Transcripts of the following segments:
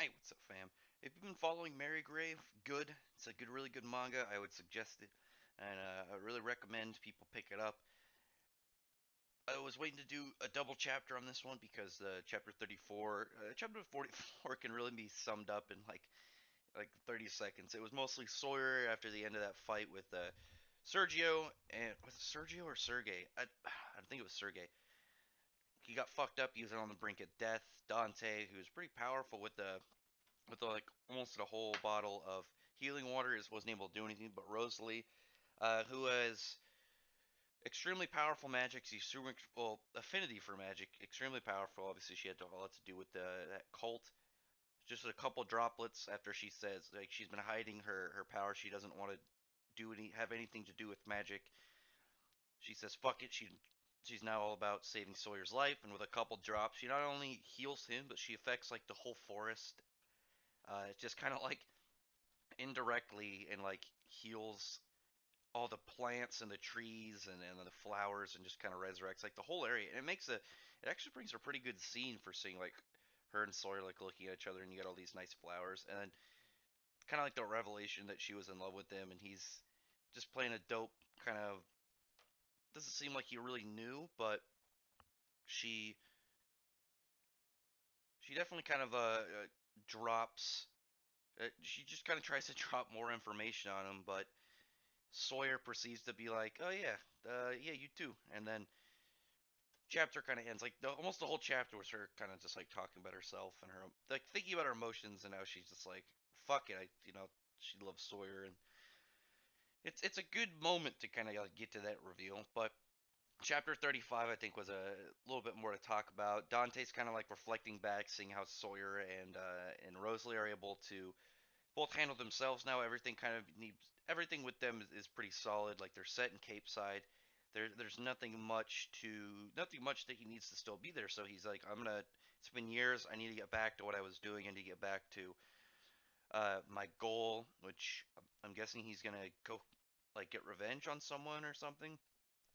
Hey, what's up, fam? If you've been following Marygrave, good. It's a good, really good manga. I would suggest it, and I really recommend people pick it up. I was waiting to do a double chapter on this one because chapter 34, chapter 44 can really be summed up in like 30 seconds. It was mostly Sawyer after the end of that fight with Sergio, and was it Sergio or Sergey? I think it was Sergey. He got fucked up. He was on the brink of death. Dante, who was pretty powerful with like almost a whole bottle of healing water, is wasn't able to do anything. But Rosalie, who has extremely powerful magic, she's super well affinity for magic, extremely powerful. Obviously, she had a lot to do with that cult. Just a couple droplets after she says like she's been hiding her power. She doesn't want to do any have anything to do with magic. She says fuck it. She's now all about saving Sawyer's life, and with a couple drops, she not only heals him, but she affects like the whole forest. It's just kind of like indirectly and like heals all the plants and the trees and the flowers and just kind of resurrects like the whole area. And it actually brings a pretty good scene for seeing like her and Sawyer like looking at each other and you got all these nice flowers and then kind of like the revelation that she was in love with him and he's just playing a dope kind of doesn't seem like he really knew, but she she definitely kind of drops she just kind of tries to drop more information on him, but Sawyer proceeds to be like, "Oh yeah, yeah, you too," and then chapter kind of ends. Like almost the whole chapter was her kind of just like talking about herself and her like thinking about her emotions, and now she's just like, "Fuck it," she loves Sawyer, and it's a good moment to kind of like get to that reveal. But chapter 35, I think, was a little bit more to talk about. Dante's kind of like reflecting back, seeing how Sawyer and Rosalie are able to both handle themselves now. Everything with them is pretty solid. Like they're set in Cape Side. There's nothing much that he needs to still be there. So he's like, I'm gonna. It's been years. I need to get back to what I was doing. I need to get back to my goal, which I'm guessing he's gonna go like get revenge on someone or something.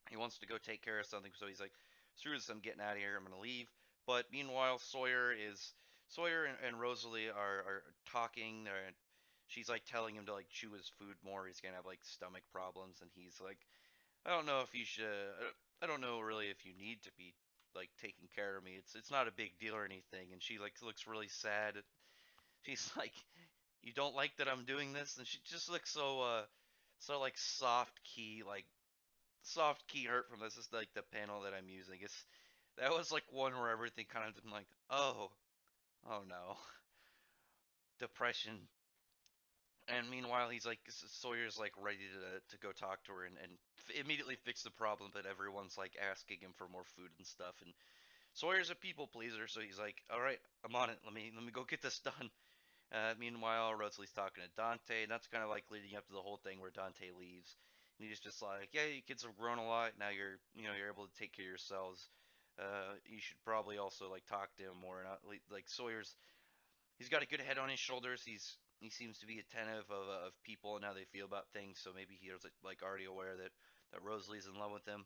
He wants to go take care of something. So he's like, screw this. I'm getting out of here. I'm gonna leave. But meanwhile, Sawyer and Rosalie are talking. She's like telling him to like chew his food more. He's gonna have like stomach problems, and he's like, I don't know if you should. I don't know really if you need to be like taking care of me. It's not a big deal or anything. And she like looks really sad. She's like, you don't like that I'm doing this, and she just looks so like soft key hurt from this is like the panel that I'm using. That was like one where everything kind of been like, oh no, depression. And meanwhile, he's like Sawyer's like ready to go talk to her and immediately fix the problem that everyone's like asking him for more food and stuff. And Sawyer's a people pleaser, so he's like, all right, I'm on it. Let me go get this done. Meanwhile, Rosalie's talking to Dante, and that's kind of like leading up to the whole thing where Dante leaves, and he's just like, "Yeah, you kids have grown a lot. Now you're able to take care of yourselves. You should probably also like talk to him more." Not like he's got a good head on his shoulders. He seems to be attentive of people and how they feel about things. So maybe he was like already aware that Rosalie's in love with him.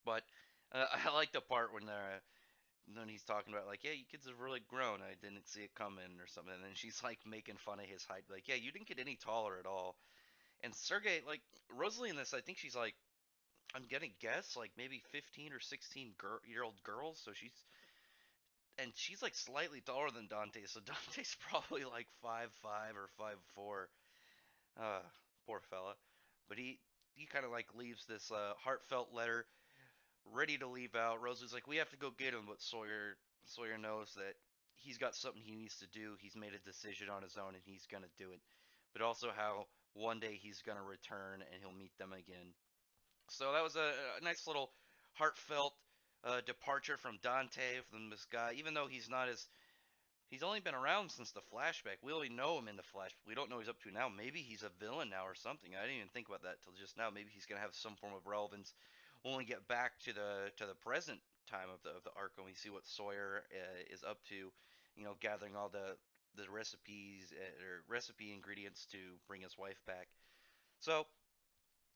But I like the part when he's talking about like, yeah, you kids have really grown. I didn't see it coming or something. And then she's like making fun of his height, like, yeah, you didn't get any taller at all. And Sergey, like Rosalie in this, I think she's like, I'm gonna guess like maybe 15 or 16-year old girls. So she's like slightly taller than Dante. So Dante's probably like 5'5" or 5'4". Uh, poor fella. But he kind of like leaves this heartfelt letter ready to leave out. Rosalie's like, we have to go get him, but Sawyer knows that he's got something he needs to do. He's made a decision on his own, and he's gonna do it. But also how one day he's gonna return and he'll meet them again. So that was a nice little heartfelt departure from Dante, from this guy. Even though he's only been around since the flashback. We only know him in the flash. We don't know what he's up to now. Maybe he's a villain now or something. I didn't even think about that till just now. Maybe he's gonna have some form of relevance when we get back to the present time of the arc and we see what Sawyer is up to. Gathering all the recipes or recipe ingredients to bring his wife back. So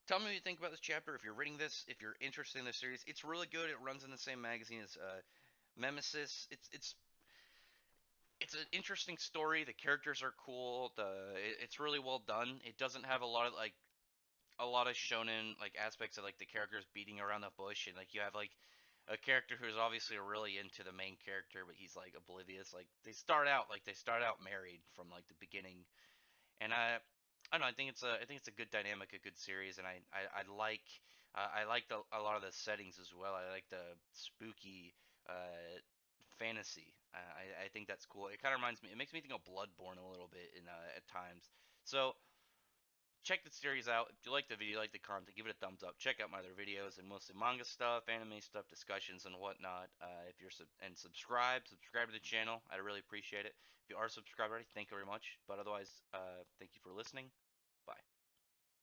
tell me what you think about this chapter. If you're reading this, if you're interested in this series, it's really good. It runs in the same magazine as Nemesis. It's It's an interesting story. The characters are cool. It's really well done. It doesn't have a lot of shonen like aspects of like the characters beating around the bush, and like you have like a character who's obviously really into the main character, but he's like oblivious. Like they start out married from like the beginning, and I don't know. I think it's a good dynamic, a good series, and I like a lot of the settings as well. I like the spooky fantasy. I think that's cool. It kind of reminds me. It makes me think of Bloodborne a little bit in at times. So check the series out. If you like the video, like the content, give it a thumbs up. Check out my other videos and mostly manga stuff, anime stuff, discussions, and whatnot. If you're and subscribe to the channel. I'd really appreciate it. If you are subscribed already, thank you very much. But otherwise, thank you for listening.